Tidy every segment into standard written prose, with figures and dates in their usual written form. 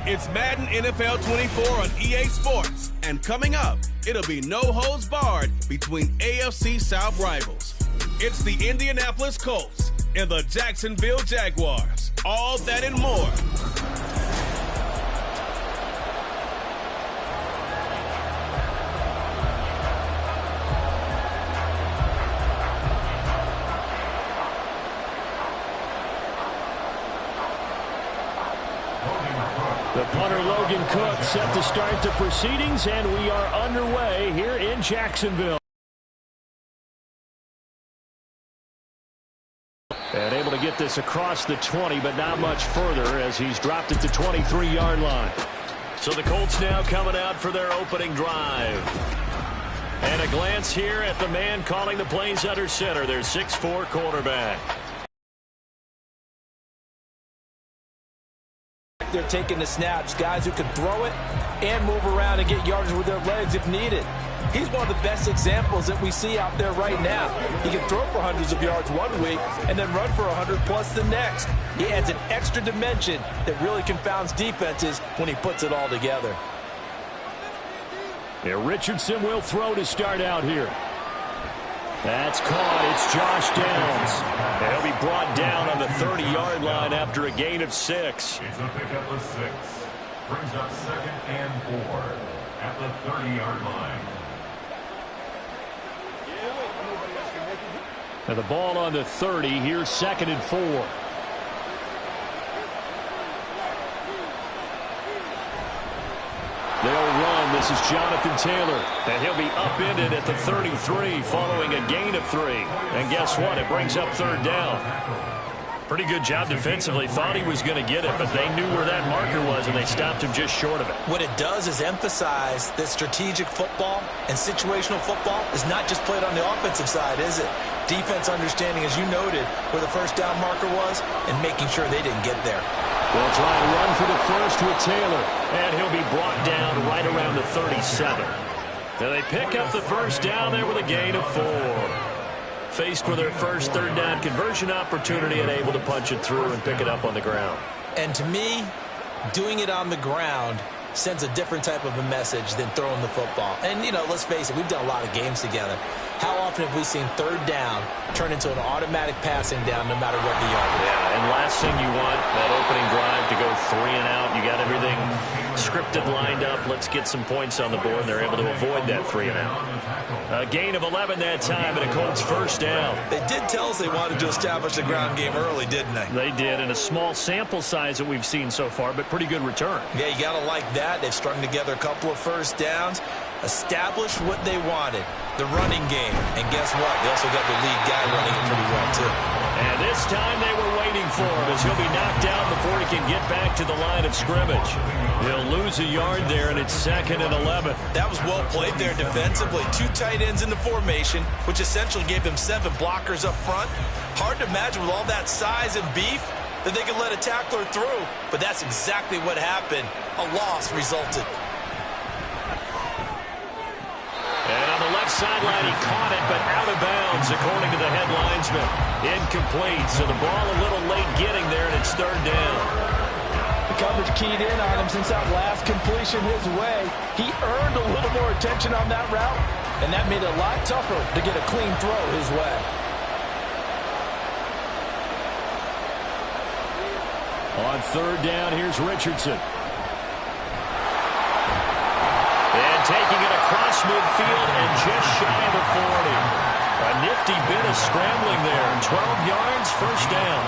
It's Madden NFL 24 on EA Sports. And coming up, it'll be no holds barred between AFC South rivals. It's the Indianapolis Colts and the Jacksonville Jaguars. All that and more. The punter Logan Cook set to start the proceedings, and we are underway here in Jacksonville. And able to get this across the 20, but not much further as he's dropped it to 23-yard line. So the Colts now coming out for their opening drive. And a glance here at the man calling the plays under center, their 6'4" cornerback. They're taking the snaps, guys who can throw it and move around and get yardage with their legs if needed. He's one of the best examples that we see out there right now. He can throw for hundreds of yards one week and then run for 100+ the next. He adds an extra dimension that really confounds defenses when he puts it all together. Yeah, Richardson will throw to start out here. That's caught. It's Josh Downs. He'll be brought down on the 30-yard line after a gain of 6. It's a pickup of 6. Brings up 2nd and 4 at the 30-yard line. Now the ball on the 30. Here's 2nd and 4. They'll run. This is Jonathan Taylor. And he'll be upended at the 33 following a gain of 3. And guess what? It brings up 3rd down. Pretty good job defensively. Thought he was going to get it, but they knew where that marker was, and they stopped him just short of it. What it does is emphasize that strategic football and situational football is not just played on the offensive side, is it? Defense understanding, as you noted, where the 1st down marker was and making sure they didn't get there. They'll try to run for the first with Taylor. And he'll be brought down right around the 37. Now they pick up the 1st down there with a gain of 4. Faced with their first 3rd down conversion opportunity and able to punch it through and pick it up on the ground. And to me, doing it on the ground sends a different type of a message than throwing the football. And, you know, let's face it, we've done a lot of games together. How often have we seen 3rd down turn into an automatic passing down no matter what the yard is? Yeah, and last thing you want, that opening drive to go 3 and out. You got everything scripted, lined up. Let's get some points on the board, and they're able to avoid that 3 and out. A gain of 11 that time, and a Colts 1st down. They did tell us they wanted to establish the ground game early, didn't they? They did, in a small sample size that we've seen so far, but pretty good return. Yeah, you got to like that. They've strung together a couple of 1st downs, established what they wanted, the running game. And guess what? They also got the lead guy running it pretty well, too. And this time they were waiting for him as he'll be knocked out before he can get back to the line of scrimmage. He'll lose a yard there, and it's 2nd and 11. That was well played there defensively. 2 tight ends in the formation, which essentially gave him 7 blockers up front. Hard to imagine with all that size and beef that they could let a tackler through, but that's exactly what happened. A loss resulted. And on the left sideline, he caught it, but out of bounds, according to the head linesman. Incomplete, so the ball a little late getting there, and it's 3rd down. The coverage keyed in on him since that last completion his way. He earned a little more attention on that route, and that made it a lot tougher to get a clean throw his way. On 3rd down, here's Richardson. And taking it across midfield and just shy of the 40. A nifty bit of scrambling there. 12 yards, 1st down.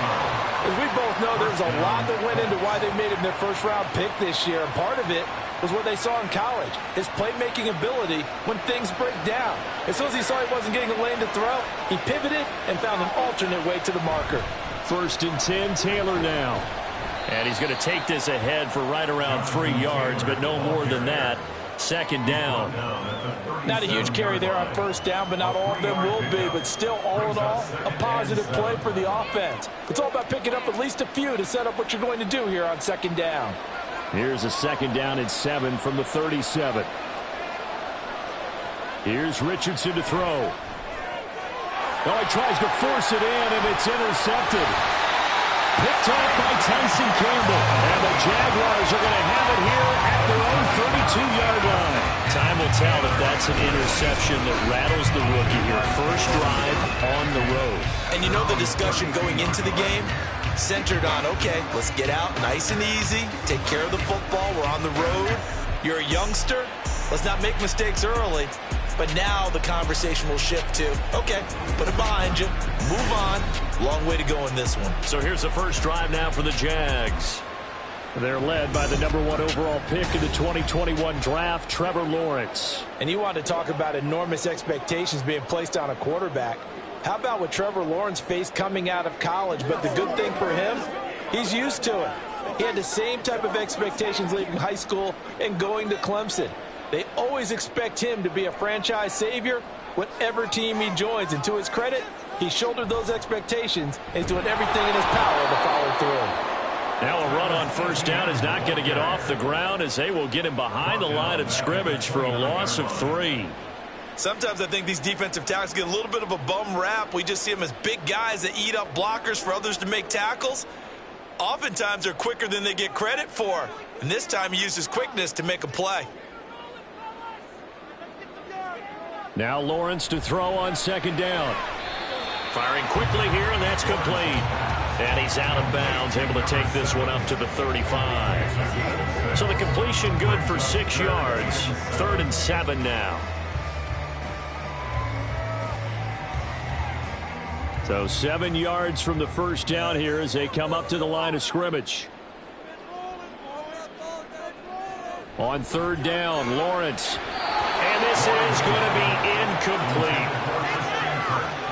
As we both know, there's a lot that went into why they made him their 1st-round pick this year. And part of it was what they saw in college, his playmaking ability when things break down. As soon as he saw he wasn't getting a lane to throw, he pivoted and found an alternate way to the marker. 1st and 10, Taylor now. And he's going to take this ahead for right around 3 yards, but no more than that. 2nd down. Not a huge carry there on 1st down, but not all of them will be. But still, all in all, a positive play for the offense. It's all about picking up at least a few to set up what you're going to do here on 2nd down. Here's a 2nd down and 7 from the 37. Here's Richardson to throw. Oh, he tries to force it in, and it's intercepted. Picked off by Tyson Campbell. And the Jaguars are going to have it tell if that's an interception that rattles the rookie here. First drive on the road. And you know the discussion going into the game centered on, okay, let's get out nice and easy, take care of the football, we're on the road. You're a youngster, let's not make mistakes early. But now the conversation will shift to, okay, put it behind you, move on. Long way to go in this one. So here's the first drive now for the Jags. They're led by the #1 overall pick in the 2021 draft, Trevor Lawrence. And you want to talk about enormous expectations being placed on a quarterback. How about what Trevor Lawrence faced coming out of college? But the good thing for him, he's used to it. He had the same type of expectations leaving high school and going to Clemson. They always expect him to be a franchise savior, whatever team he joins. And to his credit, he shouldered those expectations and he's doing everything in his power to follow through. Now a run on first down is not going to get off the ground as they will get him behind the line of scrimmage for a loss of 3. Sometimes I think these defensive tackles get a little bit of a bum rap. We just see them as big guys that eat up blockers for others to make tackles. Oftentimes they're quicker than they get credit for. And this time he used his quickness to make a play. Now Lawrence to throw on second down. Firing quickly here, and that's complete. And he's out of bounds, able to take this one up to the 35. So the completion good for 6 yards. 3rd and 7 now. So 7 yards from the first down here as they come up to the line of scrimmage. On 3rd down, Lawrence. And this is going to be incomplete.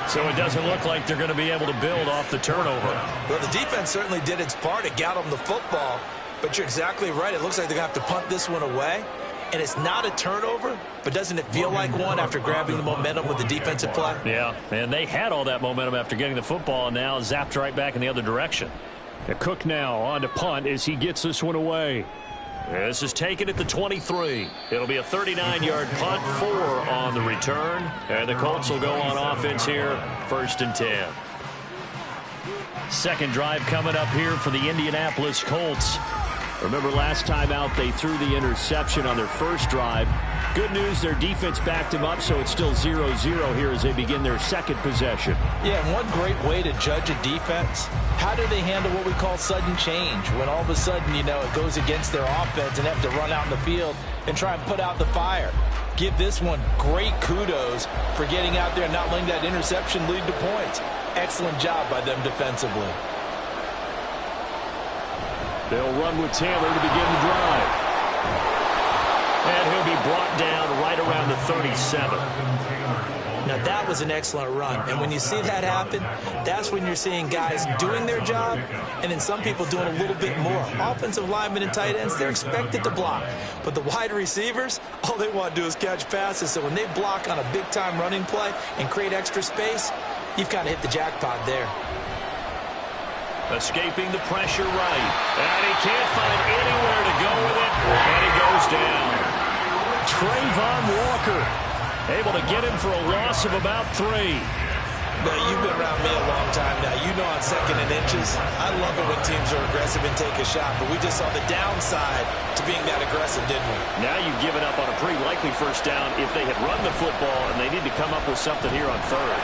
So it doesn't look like they're going to be able to build off the turnover. Well, the defense certainly did its part. It got them the football. But you're exactly right. It looks like they're going to have to punt this one away. And it's not a turnover, but doesn't it feel like one after grabbing the momentum with the defensive play? Yeah, and they had all that momentum after getting the football and now zapped right back in the other direction. Cook now on to punt as he gets this one away. This is taken at the 23. It'll be a 39-yard punt, 4 on the return. And the Colts will go on offense here, 1st and 10. Second drive coming up here for the Indianapolis Colts. Remember last time out they threw the interception on their first drive. Good news, their defense backed them up, so it's still 0-0 here as they begin their second possession. Yeah, and one great way to judge a defense, how do they handle what we call sudden change? When all of a sudden, you know, it goes against their offense and have to run out in the field and try and put out the fire. Give this one great kudos for getting out there and not letting that interception lead to points. Excellent job by them defensively. They'll run with Taylor to begin the drive. And he'll be brought down right around the 37. Now, that was an excellent run. And when you see that happen, that's when you're seeing guys doing their job and then some people doing a little bit more. Offensive linemen and tight ends, they're expected to block. But the wide receivers, all they want to do is catch passes. So when they block on a big-time running play and create extra space, you've kind of hit the jackpot there. Escaping the pressure right. And he can't find anywhere to go with it. And he goes down. Trayvon Walker able to get him for a loss of about 3. Now, you've been around me a long time now. You know on 2nd and inches, I love it when teams are aggressive and take a shot. But we just saw the downside to being that aggressive, didn't we? Now you've given up on a pretty likely first down if they had run the football and they need to come up with something here on 3rd.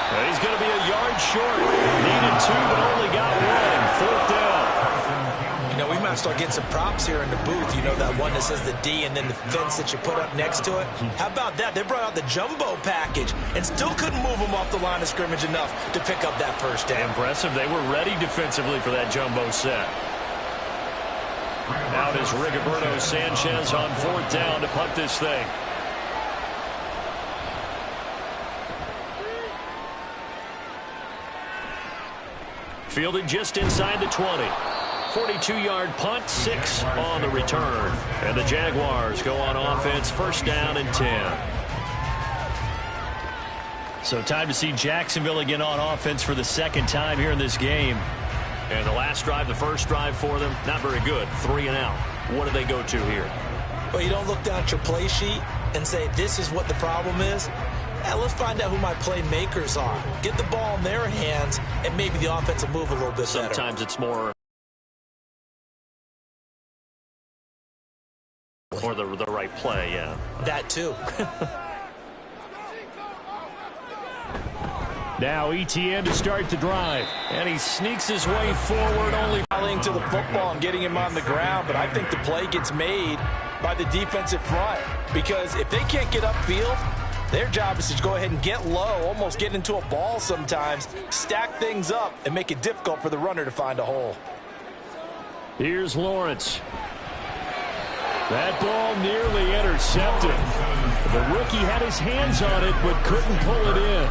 And he's going to be a yard short. Needed 2, but only got 1. 4th down. You know, we might start getting some props here in the booth. You know, that one that says the D and then the fence that you put up next to it. How about that? They brought out the jumbo package and still couldn't move them off the line of scrimmage enough to pick up that first down. Impressive. They were ready defensively for that jumbo set. Out is Rigoberto Sanchez on 4th down to punt this thing. Fielded just inside the 20. 42-yard punt, 6 on the return. And the Jaguars go on offense, 1st down and 10. So time to see Jacksonville again on offense for the 2nd time here in this game. And the last drive, the first drive for them, not very good. 3 and out. What do they go to here? Well, you don't look down at your play sheet and say, this is what the problem is. Yeah, let's find out who my playmakers are. Get the ball in their hands, and maybe the offense will move a little bit better. Sometimes it's more Or the right play, yeah. That too. Now ETN to start the drive. And he sneaks his way forward, only Rallying to the football and getting him on the ground, but I think the play gets made by the defensive front, because if they can't get upfield, their job is to go ahead and get low, almost get into a ball sometimes, stack things up, and make it difficult for the runner to find a hole. Here's Lawrence. That ball nearly intercepted. The rookie had his hands on it, but couldn't pull it in.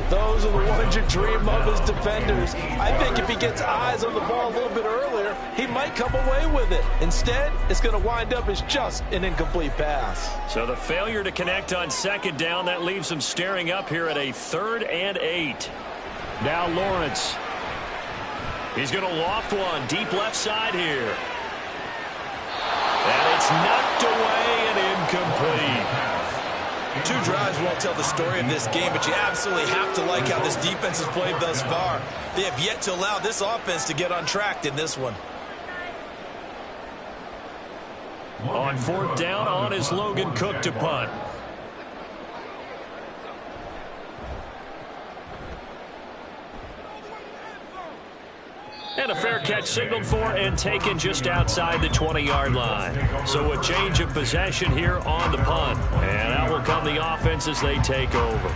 Those are the ones you dream of as defenders. I think if he gets eyes on the ball a little bit earlier, he might come away with it. Instead, it's going to wind up as just an incomplete pass. So the failure to connect on second down, that leaves him staring up here at a 3rd and 8. Now Lawrence. He's going to loft one deep left side here. And it's knocked away and incomplete. 2 drives won't tell the story of this game, but you absolutely have to like how this defense has played thus far. They have yet to allow this offense to get on track in this one. On 4th down, on is Logan Cook to punt. And a fair catch signaled for and taken just outside the 20-yard line. So a change of possession here on the punt. And out will come the offense as they take over.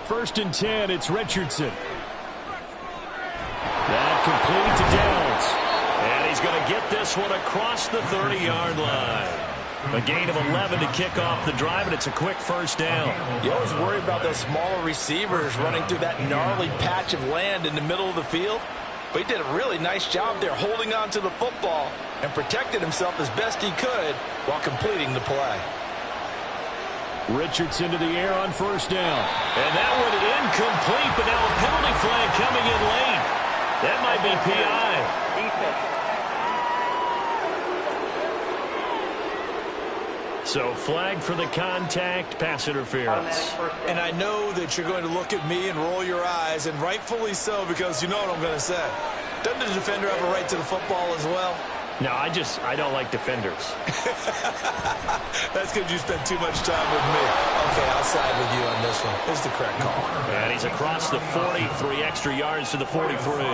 First and 10, it's Richardson. That complete to Downs. And he's going to get this one across the 30-yard line. A gain of 11 to kick off the drive, and it's a quick first down. You always worry about those smaller receivers running through that gnarly patch of land in the middle of the field. But he did a really nice job there holding on to the football and protected himself as best he could while completing the play. Richardson to the air on first down. And that one incomplete, but now a penalty flag coming in late. That might be PI. So flag for the contact, pass interference. And I know that you're going to look at me and roll your eyes, and rightfully so, because you know what I'm going to say. Doesn't the defender have a right to the football as well? No, I don't like defenders. That's because you spend too much time with me. Okay, I'll side with you on this one. It's the correct call. And he's across the 40, 3 extra yards to the 43.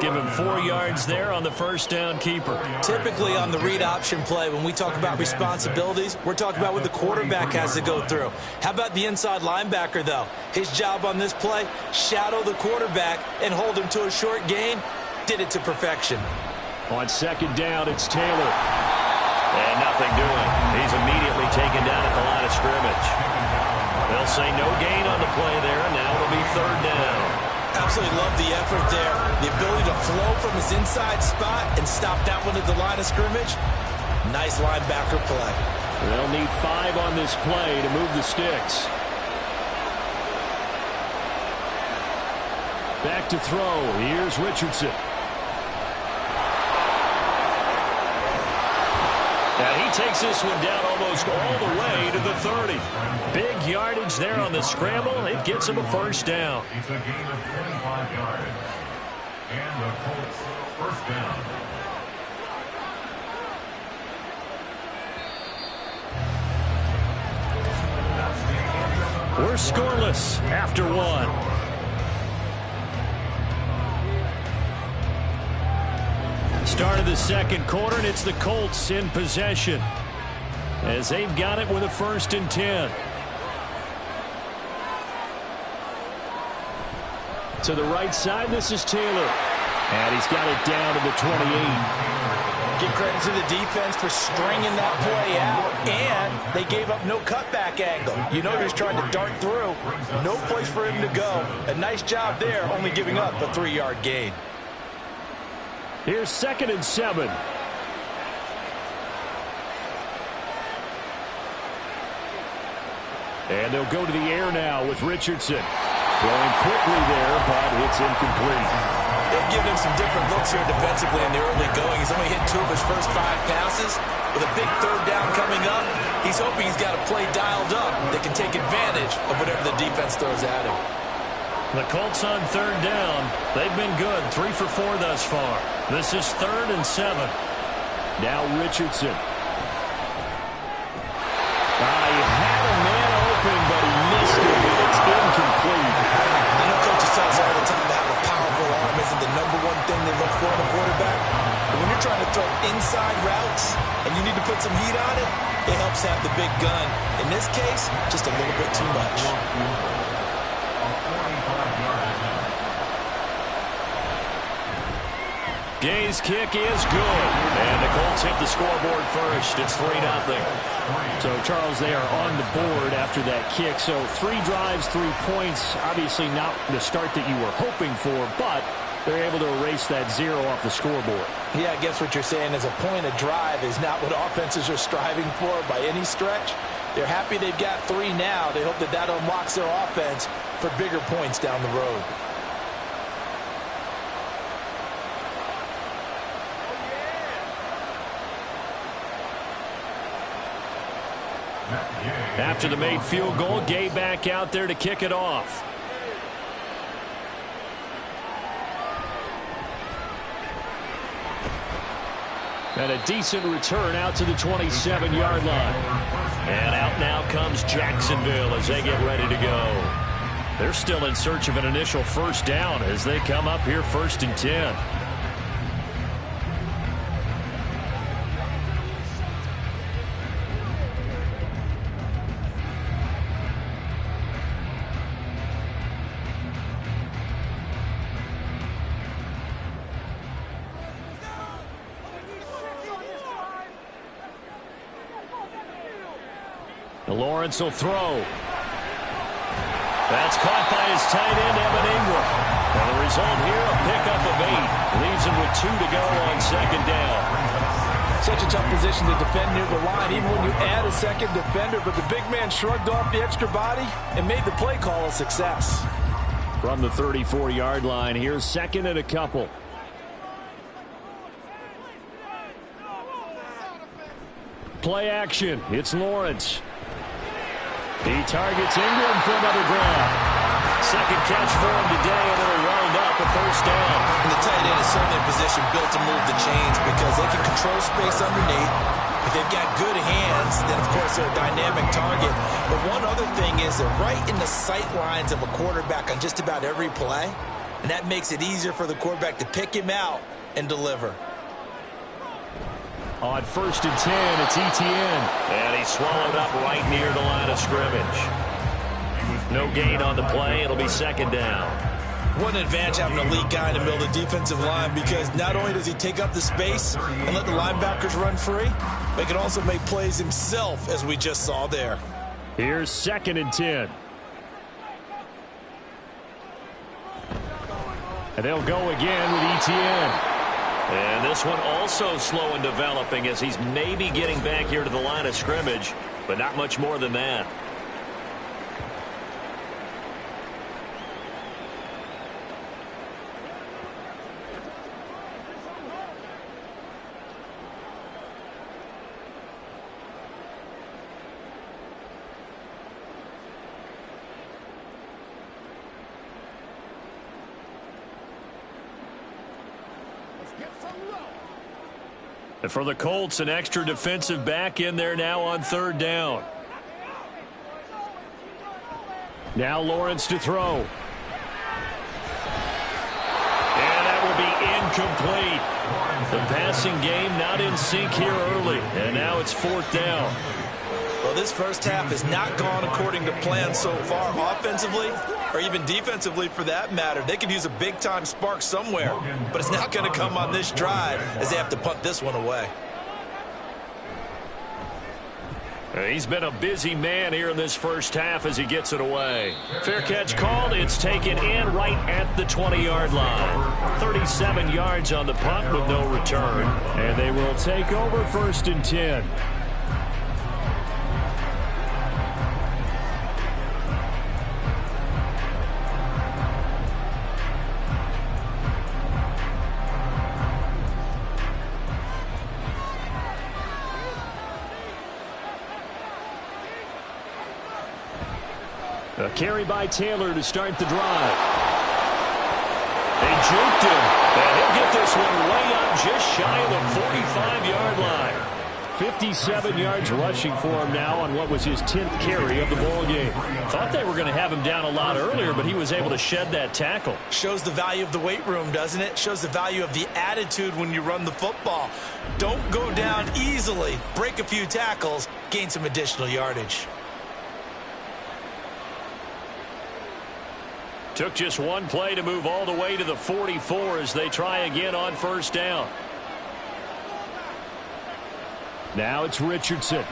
Give him 4 yards there on the first down keeper. Typically on the read option play, when we talk about responsibilities, we're talking about what the quarterback has to go through. How about the inside linebacker, though? His job on this play, shadow the quarterback and hold him to a short gain. Did it to perfection. On second down, it's Taylor. And nothing doing. He's immediately taken down at the line of scrimmage. They'll say no gain on the play there, and now it'll be 3rd down. Absolutely love the effort there. The ability to flow from his inside spot and stop that one at the line of scrimmage. Nice linebacker play. They'll need 5 on this play to move the sticks. Back to throw. Here's Richardson. And he takes this one down almost all the way to the 30. Big yardage there on the scramble. It gets him a first down. It's a gain of 25 yards. And the Colts first down. We're scoreless after 1. Start of the second quarter, and it's the Colts in possession as they've got it with a 1st and 10. To the right side, this is Taylor. And he's got it down to the 28. Give credit to the defense for stringing that play out, and they gave up no cutback angle. You know he's trying to dart through. No place for him to go. A nice job there, only giving up a 3-yard gain. Here's 2nd and 7. And they'll go to the air now with Richardson. Throwing quickly there, but it's incomplete. They've given him some different looks here defensively in the early going. He's only hit 2 of his first 5 passes. With a big third down coming up, he's hoping he's got a play dialed up that can take advantage of whatever the defense throws at him. The Colts on third down. They've been good, 3 for 4 thus far. This is 3rd and 7. Now Richardson. He had a man open, but he missed it, and it's incomplete. I know coaches tell us all the time that having a powerful arm isn't the #1 thing they look for in a quarterback. But when you're trying to throw inside routes and you need to put some heat on it, it helps have the big gun. In this case, just a little bit too much. Gay's kick is good. And the Colts hit the scoreboard first. It's 3-0. So, Charles, they are on the board after that kick. So 3 drives, 3 points. Obviously not the start that you were hoping for, but they're able to erase that 0 off the scoreboard. Yeah, I guess what you're saying is a point of drive is not what offenses are striving for by any stretch. They're happy they've got 3 now. They hope that that unlocks their offense for bigger points down the road. After the made field goal, Gay back out there to kick it off. And a decent return out to the 27-yard line. And out now comes Jacksonville as they get ready to go. They're still in search of an initial first down as they come up here 1st and 10. Lawrence will throw. That's caught by his tight end, Evan Ingram. And the result here, a pickup of 8. Leaves him with 2 to go on 2nd down. Such a tough position to defend near the line, even when you add a second defender. But the big man shrugged off the extra body and made the play call a success. From the 34-yard line, here's 2nd and a couple. Play action. It's Lawrence. He targets Ingram for another grab. 2nd catch for him today, and it'll round up a 1st down. And the tight end is certainly in position built to move the chains because they can control space underneath. If they've got good hands, then of course they're a dynamic target. But one other thing is they're right in the sight lines of a quarterback on just about every play. And that makes it easier for the quarterback to pick him out and deliver. On 1st and 10, it's Etienne. And he's swallowed up right near the line of scrimmage. No gain on the play. It'll be 2nd down. What an advantage having an elite guy in the middle of the defensive line because not only does he take up the space and let the linebackers run free, but he can also make plays himself, as we just saw there. Here's 2nd and 10. And they'll go again with Etienne. And this one also slow in developing as he's maybe getting back here to the line of scrimmage, but not much more than that. And for the Colts, an extra defensive back in there now on 3rd down. Now Lawrence to throw. And that will be incomplete. The passing game not in sync here early. And now it's 4th down. Well, this first half has not gone according to plan so far offensively or even defensively for that matter. They could use a big-time spark somewhere, but it's not going to come on this drive as they have to punt this one away. He's been a busy man here in this first half as he gets it away. Fair catch called. It's taken in right at the 20-yard line. 37 yards on the punt with no return. And they will take over 1st and 10. A carry by Taylor to start the drive. They juked him, and he'll get this one way up just shy of the 45-yard line. 57 yards rushing for him now on what was his 10th carry of the ball game. Thought they were going to have him down a lot earlier, but he was able to shed that tackle. Shows the value of the weight room, doesn't it? Shows the value of the attitude when you run the football. Don't go down easily. Break a few tackles. Gain some additional yardage. Took just one play to move all the way to the 44 as they try again on first down. Now it's Richardson.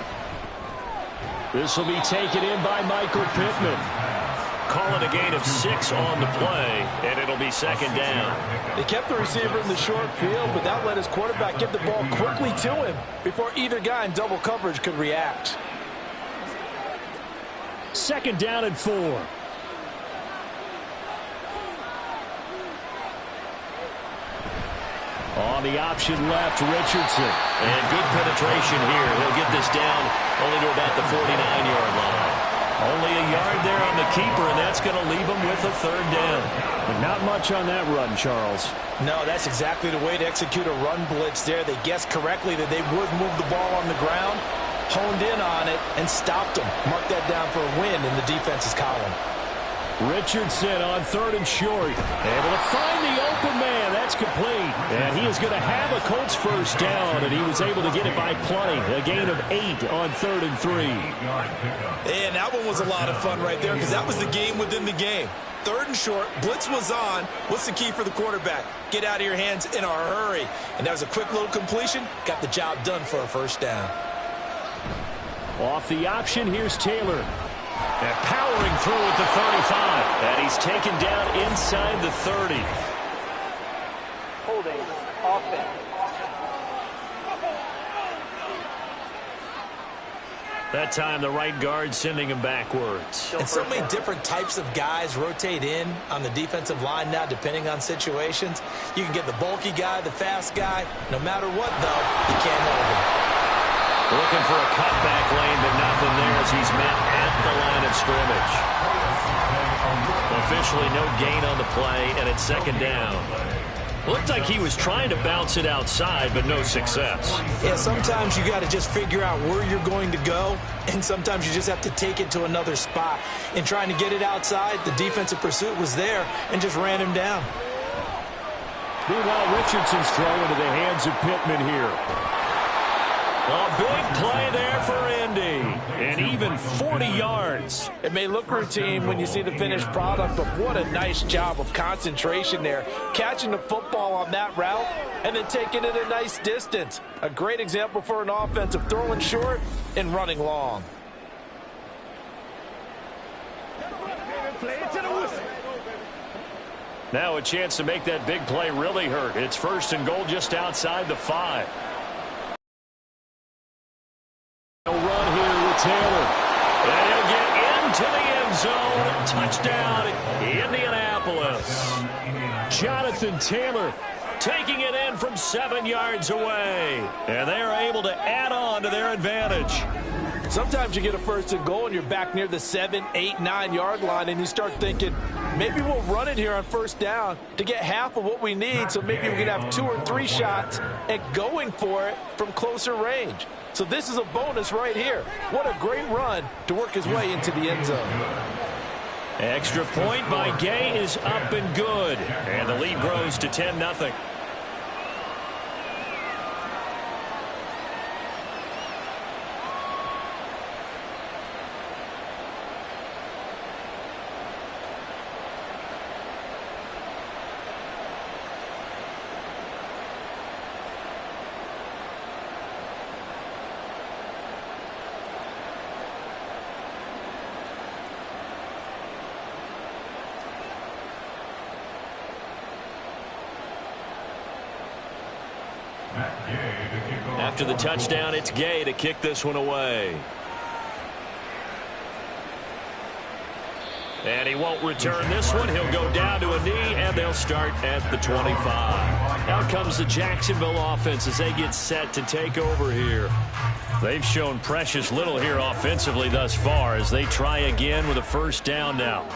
This will be taken in by Michael Pittman. Calling a gain of 6 on the play, and it'll be second down. They kept the receiver in the short field, but that let his quarterback get the ball quickly to him before either guy in double coverage could react. Second down and 4. On the option left, Richardson. And good penetration here. He'll get this down only to about the 49-yard line. Only a yard there on the keeper, and that's going to leave him with a third down. But not much on that run, Charles. No, that's exactly the way to execute a run blitz there. They guessed correctly that they would move the ball on the ground, honed in on it, and stopped them. Mark that down for a win in the defense's column. Richardson on 3rd and short. Able to find the open man. That's complete. And he is going to have a Colts first down, and he was able to get it by plenty. A gain of 8 on 3rd and 3. And that one was a lot of fun right there because that was the game within the game. 3rd and short, blitz was on. What's the key for the quarterback? Get out of your hands in a hurry. And that was a quick little completion. Got the job done for a first down. Off the option, here's Taylor. And powering through at the 35. And he's taken down inside the 30. Holding offense. That time the right guard sending him backwards. And so many different types of guys rotate in on the defensive line now depending on situations. You can get the bulky guy, the fast guy. No matter what, though, you can't hold him. Looking for a cutback lane, but nothing there as he's met at the line of scrimmage. Officially no gain on the play, and it's second down. Looked like he was trying to bounce it outside, but no success. Yeah, sometimes you got to just figure out where you're going to go, and sometimes you just have to take it to another spot. In trying to get it outside, the defensive pursuit was there and just ran him down. Meanwhile, Richardson's throw into the hands of Pittman here. A big play there for Indy, and even 40 yards. It may look routine when you see the finished product, but what a nice job of concentration there. Catching the football on that route and then taking it a nice distance. A great example for an offense of throwing short and running long. Now a chance to make that big play really hurt. It's 1st and goal just outside the 5. He'll run here with Taylor. And he'll get into the end zone. Touchdown, Indianapolis. Jonathan Taylor taking it in from 7 yards away. And they're able to add on to their advantage. Sometimes you get a 1st and goal and you're back near the 7, 8, 9-yard line and you start thinking, maybe we'll run it here on 1st down to get half of what we need so maybe we can have 2 or 3 shots at going for it from closer range. So this is a bonus right here. What a great run to work his way into the end zone. Extra point by Gay is up and good. And the lead grows to 10-0. After the touchdown, it's Gay to kick this one away. And he won't return this one. He'll go down to a knee, and they'll start at the 25. Out comes the Jacksonville offense as they get set to take over here. They've shown precious little here offensively thus far as they try again with a first down now.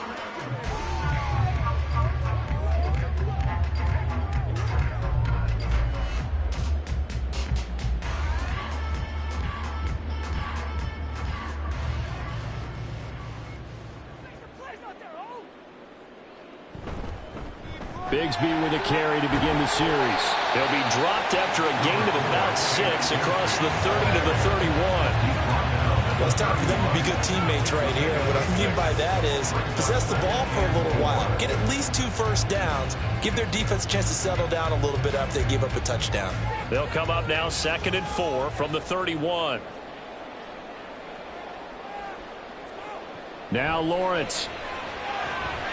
Bigsby with a carry to begin the series. He'll be dropped after a gain of about 6 across the 30 to the 31. Well, it's time for them to be good teammates right here. And what I mean by that is possess the ball for a little while. Get at least 2 first downs. Give their defense a chance to settle down a little bit after they give up a touchdown. They'll come up now 2nd and 4 from the 31. Now Lawrence.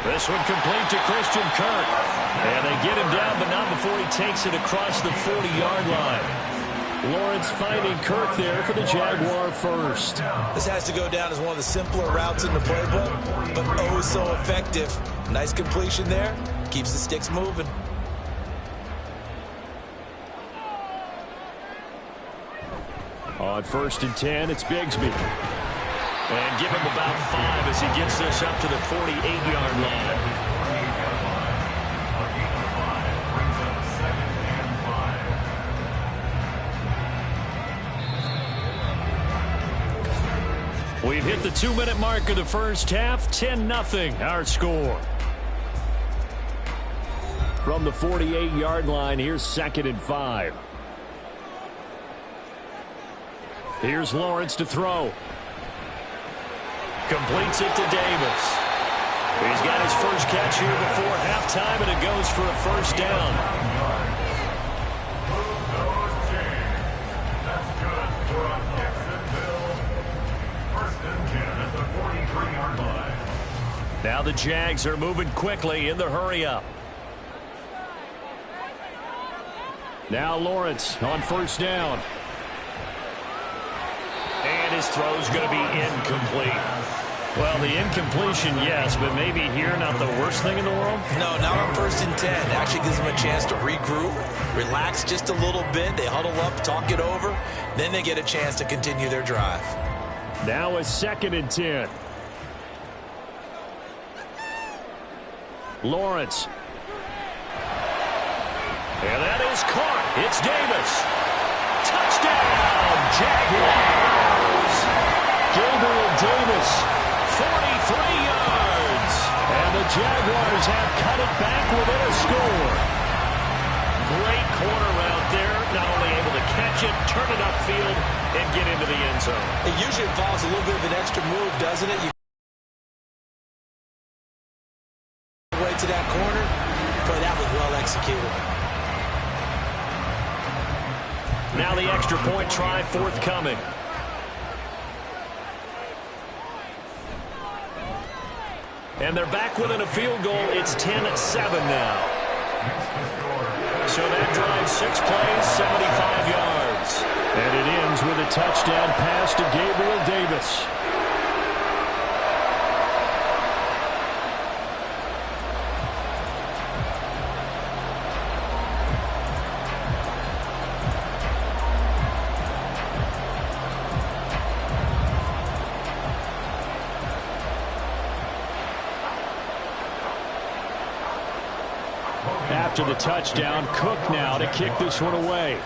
This one complete to Christian Kirk. And they get him down, but not before he takes it across the 40-yard line. Lawrence finding Kirk there for the Jaguar first. This has to go down as one of the simpler routes in the playbook, but oh so effective. Nice completion there. Keeps the sticks moving. On 1st and 10, it's Bigsby. And give him about 5 as he gets this up to the 48-yard line. We've hit the 2-minute mark of the first half. 10-0 our score. From the 48-yard line, here's 2nd and 5. Here's Lawrence to throw. Completes it to Davis. He's got his first catch here before halftime, and it goes for a first down. Now the Jags are moving quickly in the hurry-up. Now Lawrence on 1st down. And his throw's going to be incomplete. Well, the incompletion, yes, but maybe here not the worst thing in the world? No, not on 1st and 10. Actually gives them a chance to regroup, relax just a little bit. They huddle up, talk it over. Then they get a chance to continue their drive. Now a 2nd and 10. Lawrence. And that is caught. It's Davis. Touchdown, Jaguars. Gabriel Davis, 43 yards. And the Jaguars have cut it back within a score. Great corner route there. Not only able to catch it, turn it upfield, and get into the end zone. It usually involves a little bit of an extra move, doesn't it? Way to that corner, but that was well executed. Now the extra point try forthcoming. And they're back within a field goal. It's 10-7 now. So that drives 6 plays, 75 yards. And it ends with a touchdown pass to Gabriel Davis. After the touchdown, Cook now to kick this one away.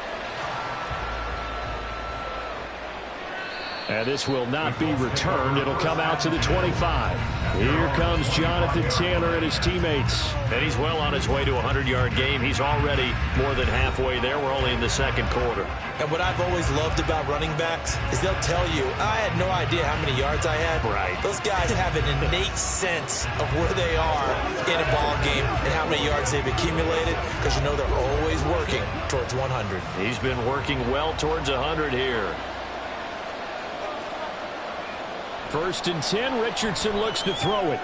And this will not be returned. It'll come out to the 25. Here comes Jonathan Taylor and his teammates. And he's well on his way to a 100-yard game. He's already more than halfway there. We're only in the 2nd quarter. And what I've always loved about running backs is they'll tell you, I had no idea how many yards I had. Right. Those guys have an innate sense of where they are in a ball game and how many yards they've accumulated, because you know they're always working towards 100. He's been working well towards 100 here. 1st and 10, Richardson looks to throw it.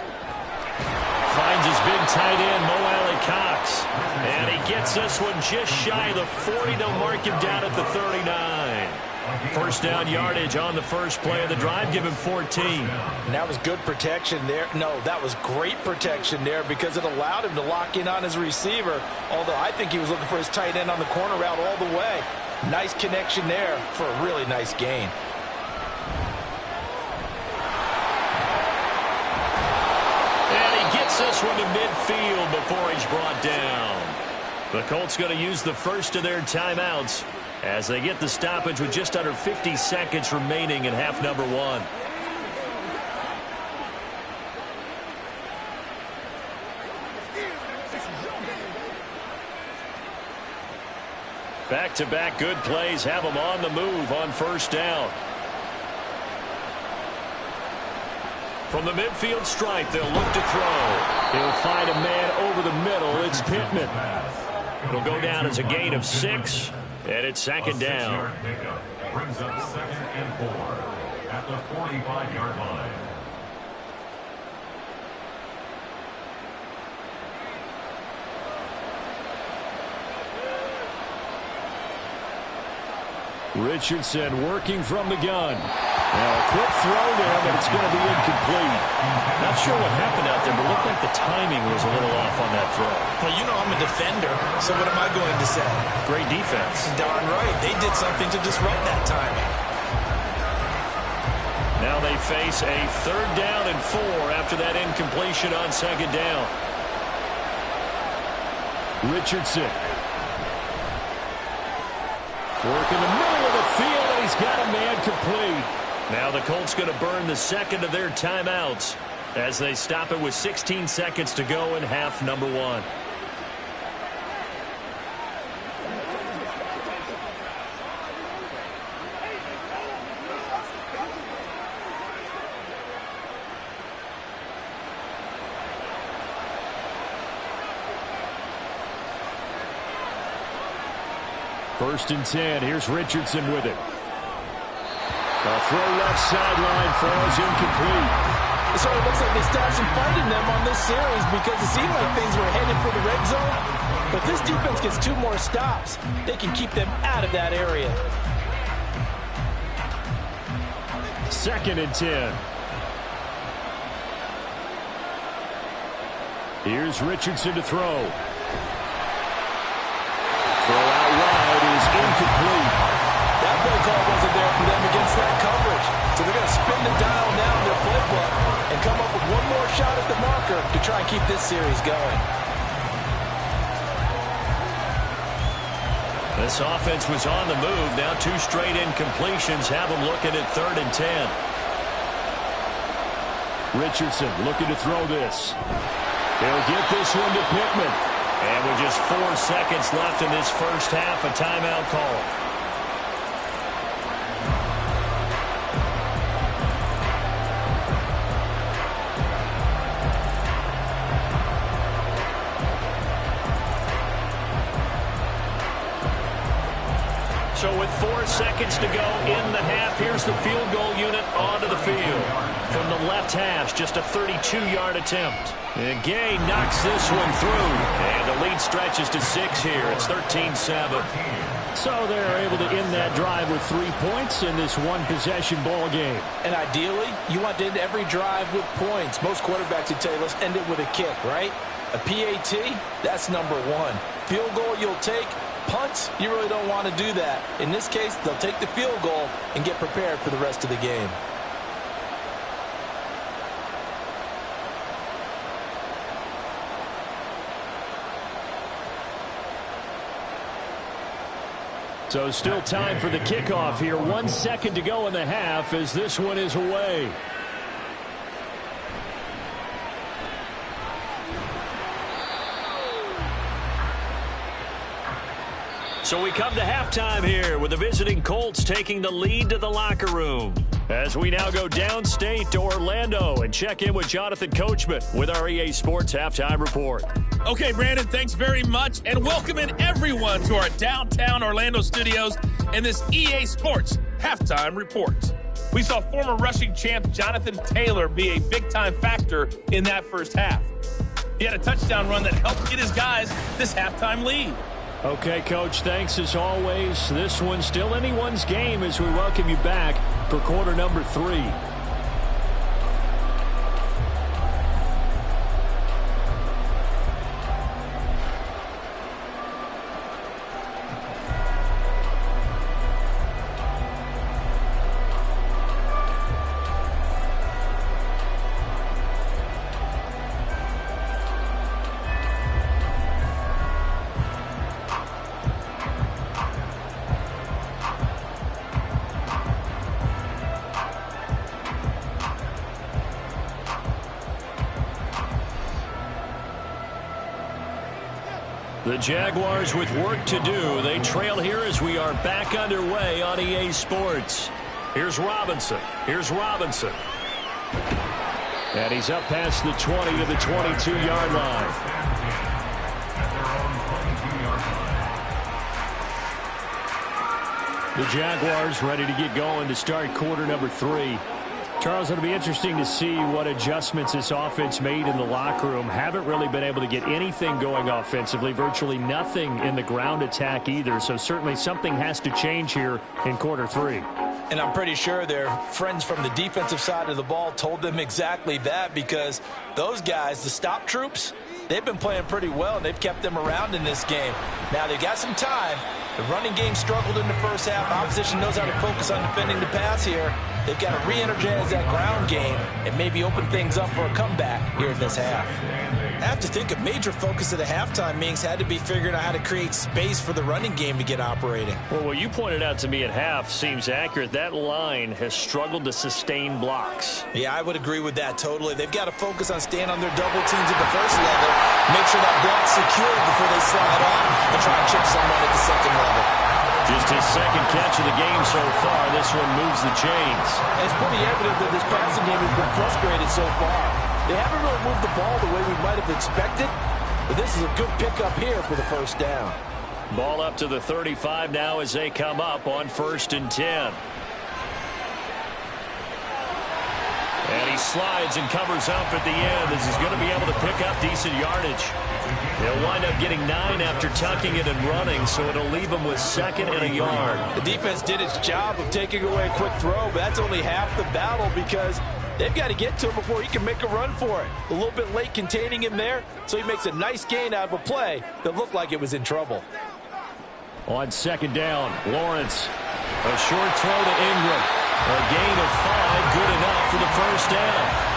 Finds his big tight end, Mo Alley-Cox. And he gets this one just shy of the 40. They'll mark him down at the 39. First down yardage on the first play of the drive. Give him 14. And that was good protection there. No, that was great protection there because it allowed him to lock in on his receiver. Although I think he was looking for his tight end on the corner route all the way. Nice connection there for a really nice gain. Gets this one to midfield before he's brought down. The Colts going to use the first of their timeouts as they get the stoppage with just under 50 seconds remaining in half number one. Back-to-back good plays have them on the move on first down. From the midfield stripe, they'll look to throw. He'll find a man over the middle. It's Pittman. It'll go down as a gain of 6, and it's second down. Brings up 2nd and 4 at the 45-yard line. Richardson working from the gun. Now a quick throw there, but it's going to be incomplete. Not sure what happened out there, but it looked like the timing was a little off on that throw. Well, you know I'm a defender, so what am I going to say? Great defense. Darn right. They did something to disrupt that timing. Now they face a 3rd down and 4 after that incompletion on 2nd down. Richardson. Work in the middle of the field, and he's got a man complete. Now the Colts going to burn the second of their timeouts as they stop it with 16 seconds to go in half number one. First and 10. Here's Richardson with it. A throw left sideline falls incomplete. It sort of looks like they stabbed some fight in them on this series because it seemed like things were headed for the red zone. But this defense gets 2 more stops. They can keep them out of that area. 2nd and 10. Here's Richardson to throw. Throw out wide is incomplete. That play call wasn't there for them against that coverage. So they're going to spin the dial now in their playbook and come up with one more shot at the marker to try and keep this series going. This offense was on the move. Now 2 straight incompletions have them looking at 3rd and 10. Richardson looking to throw this. He'll get this one to Pittman. And with just 4 seconds left in this first half, a timeout call. So with 4 seconds to go in the half, here's the field goal unit onto the field. From the left hash, just a 32-yard attempt. And Gay knocks this one through. And the lead stretches to 6 here. It's 13-7. So they're able to end that drive with 3 points in this one-possession ball game. And ideally, you want to end every drive with points. Most quarterbacks would tell you, let's end it with a kick, right? A PAT, that's number 1. Field goal you'll take. Punts, you really don't want to do that. In this case, they'll take the field goal and get prepared for the rest of the game. So still time for the kickoff here. 1 second to go in the half as this one is away. So we come to halftime here with the visiting Colts taking the lead to the locker room. As we now go downstate to Orlando and check in with Jonathan Coachman with our EA Sports Halftime Report. Okay, Brandon, thanks very much, and welcome in everyone to our downtown Orlando studios and this EA Sports Halftime Report. We saw former rushing champ Jonathan Taylor be a big-time factor in that first half. He had a touchdown run that helped get his guys this halftime lead. Okay, Coach, thanks as always. This one's still anyone's game as we welcome you back for quarter number 3. The Jaguars with work to do. They trail here as we are back underway on EA Sports. Here's Robinson. And he's up past the 20 to the 22-yard line. The Jaguars ready to get going to start quarter number 3. Charles, it'll be interesting to see what adjustments this offense made in the locker room. Haven't really been able to get anything going offensively, virtually nothing in the ground attack either. So certainly something has to change here in quarter 3. And I'm pretty sure their friends from the defensive side of the ball told them exactly that, because those guys, the stop troops, they've been playing pretty well, and they've kept them around in this game. Now, they've got some time. The running game struggled in the first half. Opposition knows how to focus on defending the pass here. They've got to re-energize that ground game and maybe open things up for a comeback here in this half. I have to think a major focus of the halftime meetings had to be figuring out how to create space for the running game to get operating. Well, what you pointed out to me at half seems accurate. That line has struggled to sustain blocks. Yeah, I would agree with that totally. They've got to focus on staying on their double teams at the first level, make sure that block's secured before they slide off and try and chip someone at the second level. Just his second catch of the game so far. This one moves the chains. And it's pretty evident that this passing game has been frustrated so far. They haven't really moved the ball the way we might have expected, but this is a good pickup here for the first down. Ball up to the 35 now as they come up on 1st and 10. And he slides and covers up at the end as he's going to be able to pick up decent yardage. They'll wind up getting 9 after tucking it and running, so it'll leave them with 2nd and a yard. The defense did its job of taking away a quick throw, but that's only half the battle, because they've got to get to him before he can make a run for it. A little bit late containing him there, so he makes a nice gain out of a play that looked like it was in trouble. On 2nd down, Lawrence. A short throw to Ingram. A gain of 5, good enough for the first down.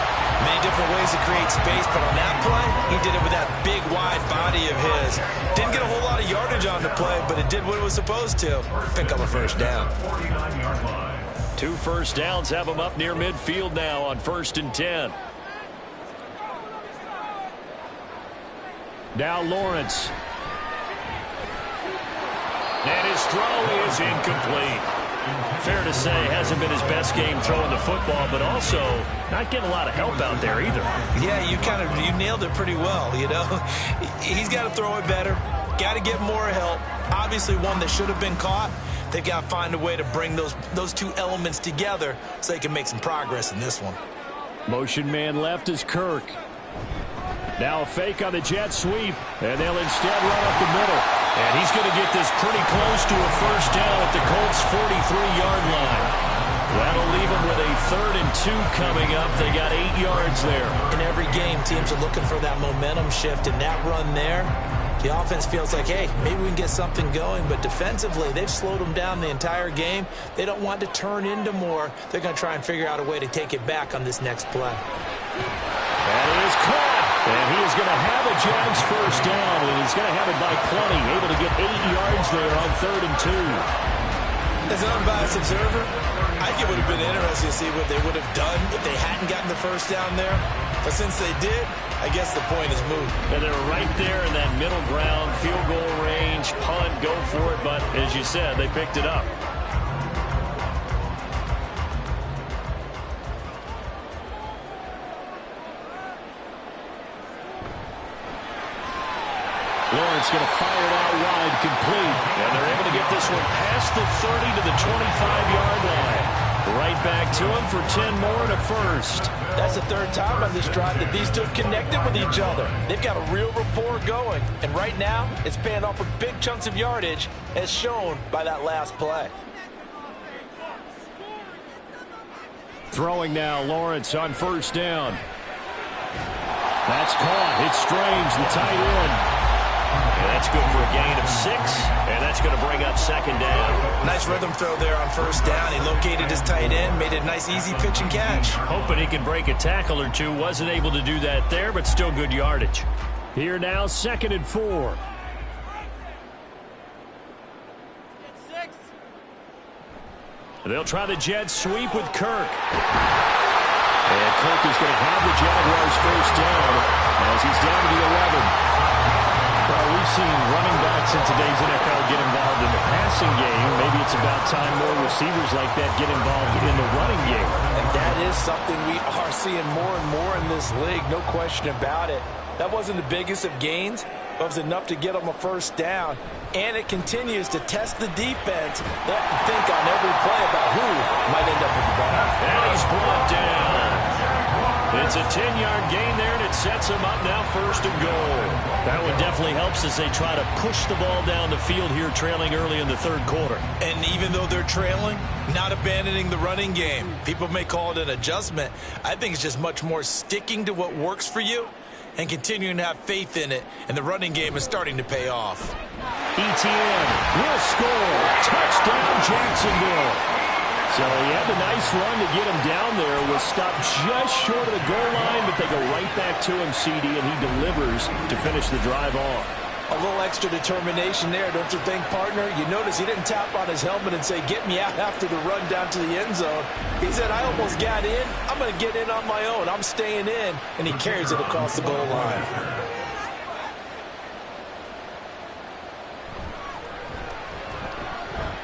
Many different ways to create space, but on that play, he did it with that big, wide body of his. Didn't get a whole lot of yardage on the play, but it did what it was supposed to. Pick up a first down. 2 first downs have him up near midfield now on 1st and 10. Now Lawrence. And his throw is incomplete. Fair to say, hasn't been his best game throwing the football, but also not getting a lot of help out there either. Yeah, you nailed it pretty well, you know. He's got to throw it better, got to get more help. Obviously one that should have been caught. They've got to find a way to bring those two elements together so they can make some progress in this one. Motion man left is Kirk. Now a fake on the jet sweep, and they'll instead run up the middle. And he's going to get this pretty close to a first down at the Colts' 43-yard line. That'll leave them with a 3rd and 2 coming up. They got 8 yards there. In every game, teams are looking for that momentum shift, and that run there, the offense feels like, hey, maybe we can get something going, but defensively, they've slowed them down the entire game. They don't want to turn into more. They're going to try and figure out a way to take it back on this next play. That is caught. And he is going to have a Jags first down, and he's going to have it by plenty, able to get 8 yards there on 3rd and 2. As an unbiased observer, I think it would have been interesting to see what they would have done if they hadn't gotten the first down there. But since they did, I guess the point is moot. And they're right there in that middle ground, field goal range, punt, go for it. But as you said, they picked it up. Lawrence going to fire it out wide, complete. And they're able to get this one past the 30 to the 25-yard line. Right back to him for 10 more and a first. That's the 3rd time on this drive that these two have connected with each other. They've got a real rapport going. And right now, it's paying off with big chunks of yardage, as shown by that last play. Throwing now, Lawrence on first down. That's caught. It's Strange, the tight end. And that's good for a gain of 6, and that's going to bring up 2nd down. Nice rhythm throw there on first down. He located his tight end, made it a nice, easy pitch and catch. Hoping he can break a tackle or two. Wasn't able to do that there, but still good yardage. Here now, 2nd and 4. They'll try the jet sweep with Kirk. And Kirk is going to have the Jaguars first down as he's down to the 11. Well, we've seen running quarterbacks in today's NFL get involved in the passing game. Maybe it's about time more receivers like that get involved in the running game. And that is something we are seeing more and more in this league, no question about it. That wasn't the biggest of gains, but it was enough to get them a first down. And it continues to test the defense. They have to think on every play about who might end up with the ball. And he's brought down. It's a 10-yard gain there, and it sets him up now 1st and goal. That one definitely helps as they try to push the ball down the field here, trailing early in the 3rd quarter. And even though they're trailing, not abandoning the running game. People may call it an adjustment. I think it's just much more sticking to what works for you and continuing to have faith in it, and the running game is starting to pay off. ETN will score. Touchdown, Jacksonville. So he had the nice run to get him down there. Was stopped just short of the goal line, but they go right back to him, CD, and he delivers to finish the drive off. A little extra determination there, don't you think, partner? You notice he didn't tap on his helmet and say, get me out after the run down to the end zone. He said, I almost got in. I'm going to get in on my own. I'm staying in. And he carries it across the goal line.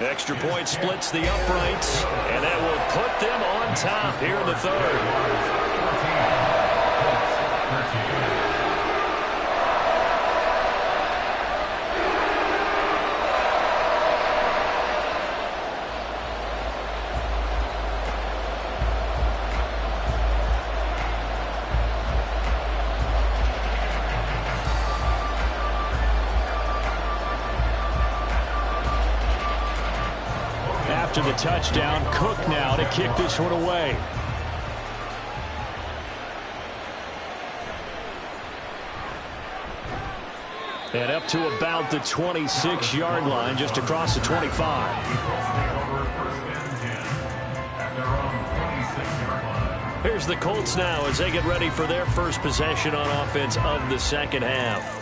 Extra point splits the uprights, and that will put them on top here in the 3rd. After the touchdown, Cook now to kick this one away. And up to about the 26-yard line, just across the 25. Here's the Colts now as they get ready for their first possession on offense of the 2nd half.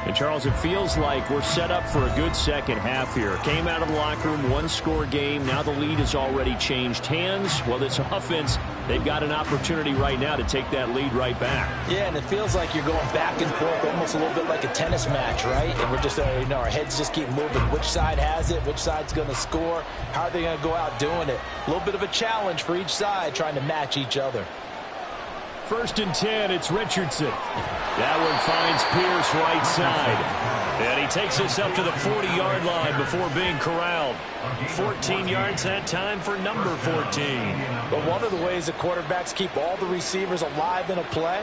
And, Charles, it feels like we're set up for a good second half here. Came out of the locker room, 1-score game. Now the lead has already changed hands. Well, this offense, they've got an opportunity right now to take that lead right back. Yeah, and it feels like you're going back and forth, almost a little bit like a tennis match, right? And we're just, our heads just keep moving. Which side has it? Which side's going to score? How are they going to go out doing it? A little bit of a challenge for each side, trying to match each other. 1st and 10, it's Richardson. That one finds Pierce right side. And he takes us up to the 40-yard line before being corralled. 14 yards that time for number 14. But one of the ways the quarterbacks keep all the receivers alive in a play,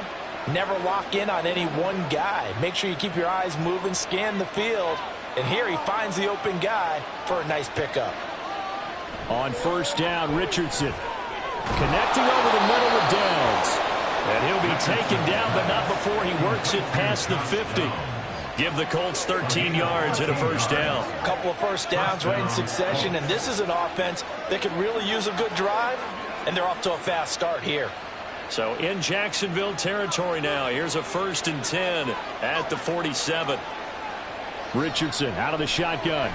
never lock in on any one guy. Make sure you keep your eyes moving, scan the field. And here he finds the open guy for a nice pickup. On 1st down, Richardson connecting over the middle with Downs. And he'll be taken down, but not before he works it past the 50. Give the Colts 13 yards and a 1st down. A couple of 1st downs right in succession, and this is an offense that could really use a good drive, and they're off to a fast start here. So in Jacksonville territory now. Here's a 1st and 10 at the 47. Richardson out of the shotgun.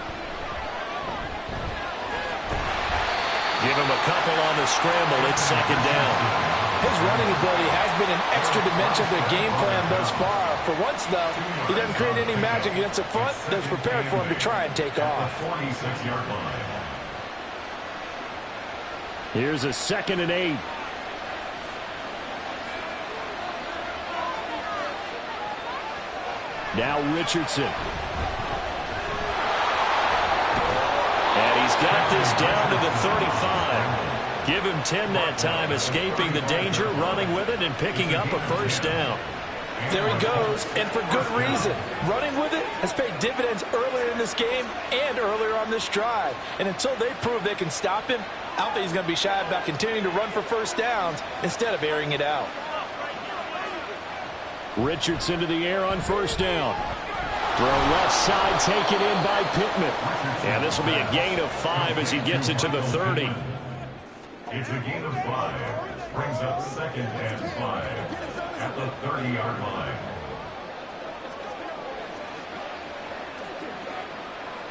Give him a couple on the scramble. It's 2nd down. His running ability has been an extra dimension of their game plan thus far. For once, though, he doesn't create any magic against the front that's prepared for him to try and take off. Here's a 2nd and 8. Now Richardson. And he's got this down to the 35. Give him 10 that time, escaping the danger, running with it, and picking up a 1st down. There he goes, and for good reason. Running with it has paid dividends earlier in this game and earlier on this drive. And until they prove they can stop him, I don't think he's going to be shy about continuing to run for 1st downs instead of airing it out. Richardson to the air on 1st down. Throw left side taken in by Pittman. And this will be a gain of 5 as he gets it to the 30. It's a gain of 5. Brings up 2nd and 5 at the 30-yard line.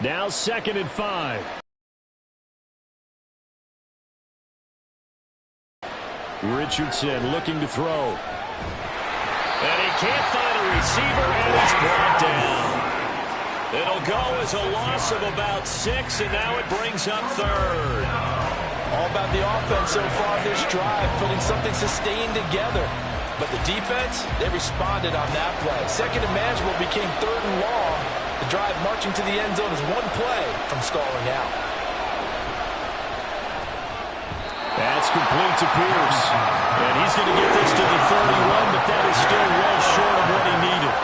Now 2nd and 5. Richardson looking to throw. And he can't find a receiver, and he's brought down. It'll go as a loss of about 6, and now it brings up third. All about the offense so far this drive, putting something sustained together. But the defense, they responded on that play. Second and manageable became third and long. The drive marching to the end zone is one play from stalling out. That's complete to Pierce. And he's going to get this to the 31, but that is still well short of what he needed.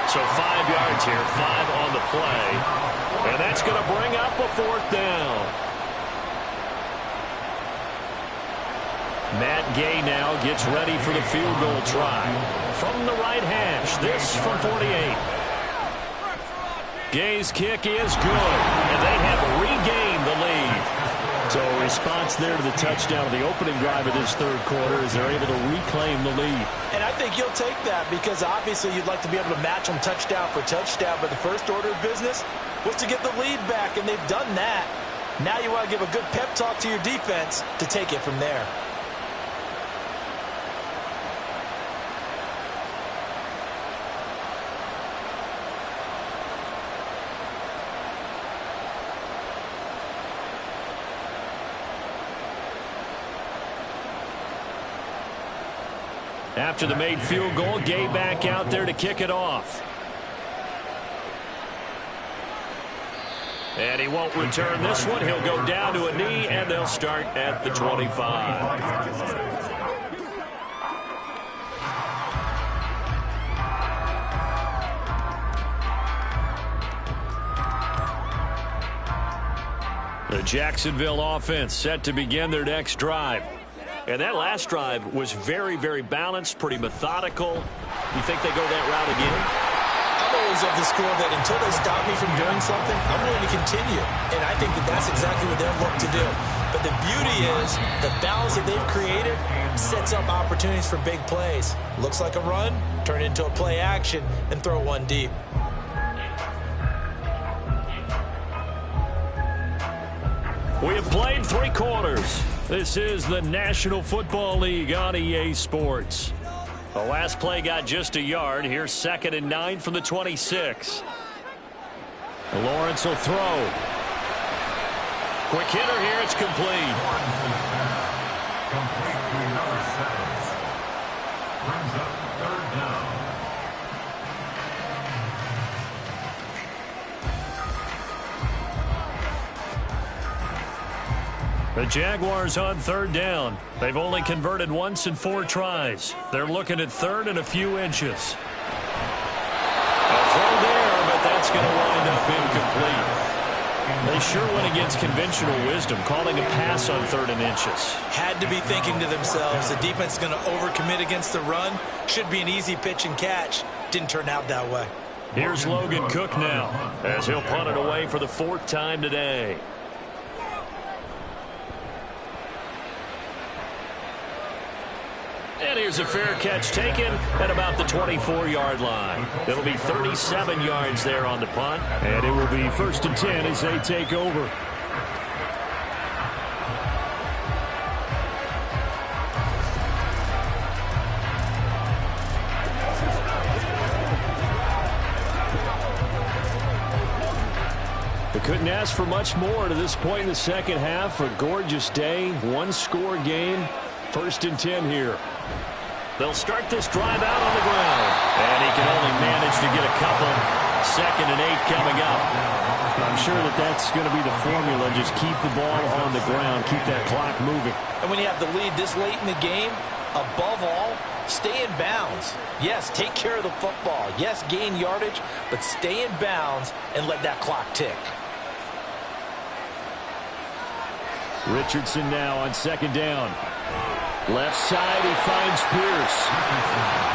So 5 yards here, 5 on the play. And that's going to bring up a 4th down. Matt Gay now gets ready for the field goal try. From the right hash, this from 48. Gay's kick is good, and they have regained the lead. So a response there to the touchdown of the opening drive of this third quarter as they're able to reclaim the lead. And I think you'll take that because obviously you'd like to be able to match them touchdown for touchdown, but the first order of business was to get the lead back, and they've done that. Now you want to give a good pep talk to your defense to take it from there. After the made field goal, Gay back out there to kick it off. And he won't return this one. He'll go down to a knee, and they'll start at the 25. The Jacksonville offense set to begin their next drive. And that last drive was very, very balanced, pretty methodical. You think they go that route again? I'm always of the school that until they stop me from doing something, I'm willing to continue. And I think that that's exactly what they'll look to do. But the beauty is the balance that they've created sets up opportunities for big plays. Looks like a run, turn it into a play action, and throw one deep. We have played 3 quarters. This is the National Football League on EA Sports. The last play got just a yard. Here's 2nd and 9 from the 26. Lawrence will throw. Quick hitter here. It's complete. Complete to number 7. Brings up 3rd down. The Jaguars on 3rd down. They've only converted once in 4 tries. They're looking at 3rd and a few inches. A throw there, but that's going to wind up incomplete. They sure went against conventional wisdom, calling a pass on 3rd and inches. Had to be thinking to themselves, the defense is going to overcommit against the run. Should be an easy pitch and catch. Didn't turn out that way. Here's Logan Cook now, as he'll punt it away for the 4th time today. And here's a fair catch taken at about the 24-yard line. It'll be 37 yards there on the punt. And it will be 1st and 10 as they take over. They couldn't ask for much more to this point in the second half. A gorgeous day, 1-score game. 1st and 10 here. They'll start this drive out on the ground. And he can only manage to get a couple. 2nd and 8 coming up. I'm sure that that's going to be the formula. Just keep the ball on the ground. Keep that clock moving. And when you have the lead this late in the game, above all, stay in bounds. Yes, take care of the football. Yes, gain yardage, but stay in bounds and let that clock tick. Richardson now on 2nd down. Left side, he finds Pierce.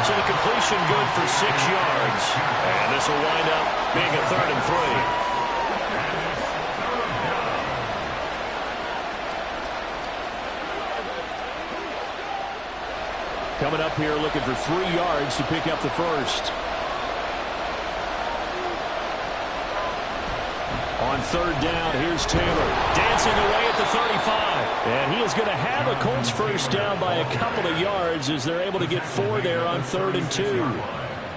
So the completion good for 6 yards. And this will wind up being a 3rd and 3. Coming up here looking for 3 yards to pick up the 1st. On 3rd down, here's Taylor. Dancing away at the 35. And he is going to have a Colts 1st down by a couple of yards as they're able to get 4 there on 3rd and 2.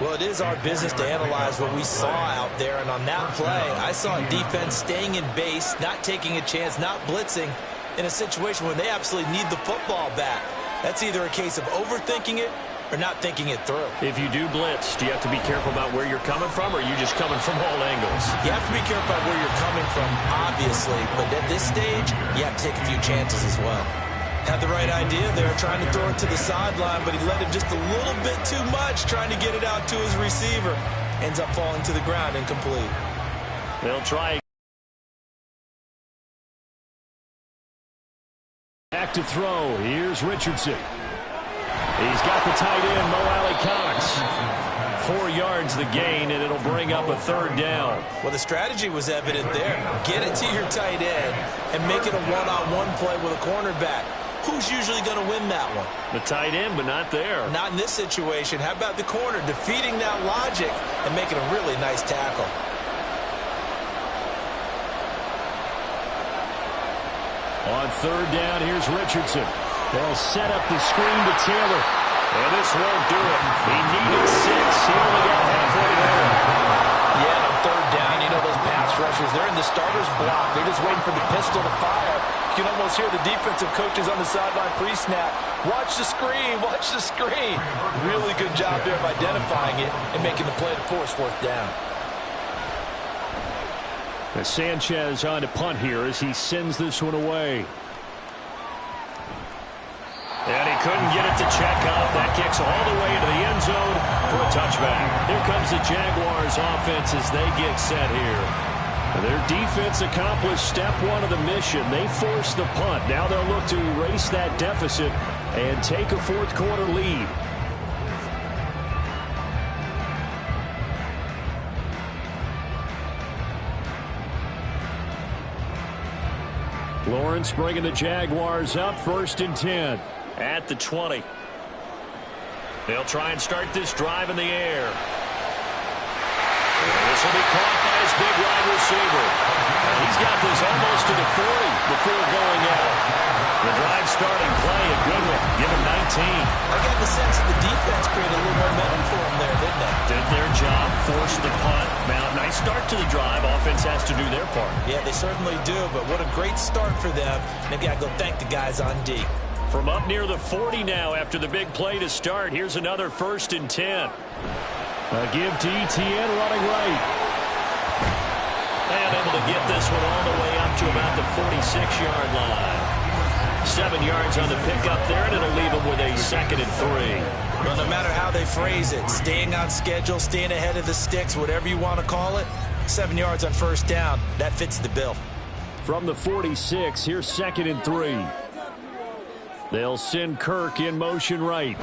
Well, it is our business to analyze what we saw out there, and on that play, I saw a defense staying in base, not taking a chance, not blitzing in a situation where they absolutely need the football back. That's either a case of overthinking it or not thinking it through. If you do blitz, do you have to be careful about where you're coming from, or are you just coming from all angles? You have to be careful about where you're coming from, obviously, but at this stage, you have to take a few chances as well. Had the right idea there, trying to throw it to the sideline, but he let him just a little bit too much, trying to get it out to his receiver. Ends up falling to the ground, incomplete. They'll try. Back to throw. Here's Richardson. He's got the tight end, Mo Alley-Cox. 4 yards the gain, and it'll bring up a 3rd down. Well, the strategy was evident there. Get it to your tight end and make it a one-on-one play with a cornerback. Who's usually going to win that one? The tight end, but not there. Not in this situation. How about the corner defeating that logic and making a really nice tackle? On 3rd down, here's Richardson. They'll set up the screen to Taylor. And this won't do it. He needed 6. He only got halfway there. Yeah, on 3rd down, you know those pass rushers, they're in the starter's block. They're just waiting for the pistol to fire. You can almost hear the defensive coaches on the sideline pre-snap. Watch the screen, watch the screen. Really good job there of identifying it and making the play to force 4th down. Sanchez on to punt here as he sends this one away. And he couldn't get it to check out. That kicks all the way into the end zone for a touchback. Here comes the Jaguars offense as they get set here. Their defense accomplished step 1 of the mission. They forced the punt. Now they'll look to erase that deficit and take a 4th quarter lead. Lawrence bringing the Jaguars up, 1st and 10. At the 20. They'll try and start this drive in the air. This will be caught by his big wide receiver. And he's got this almost to the 40 before going out. The drive starting play, a good one. Give him 19. I got the sense that the defense created a little momentum for him there, didn't they? Did their job, forced the punt. Now, nice start to the drive. Offense has to do their part. Yeah, they certainly do, but what a great start for them. They've got to go thank the guys on D. From up near the 40 now after the big play to start. Here's another 1st and 10. A give to ETN running right. And able to get this one all the way up to about the 46-yard line. 7 yards on the pickup there, and it'll leave them with a 2nd and 3. Well, no matter how they phrase it, staying on schedule, staying ahead of the sticks, whatever you want to call it, 7 yards on 1st down, that fits the bill. From the 46, here's 2nd and 3. They'll send Kirk in motion right.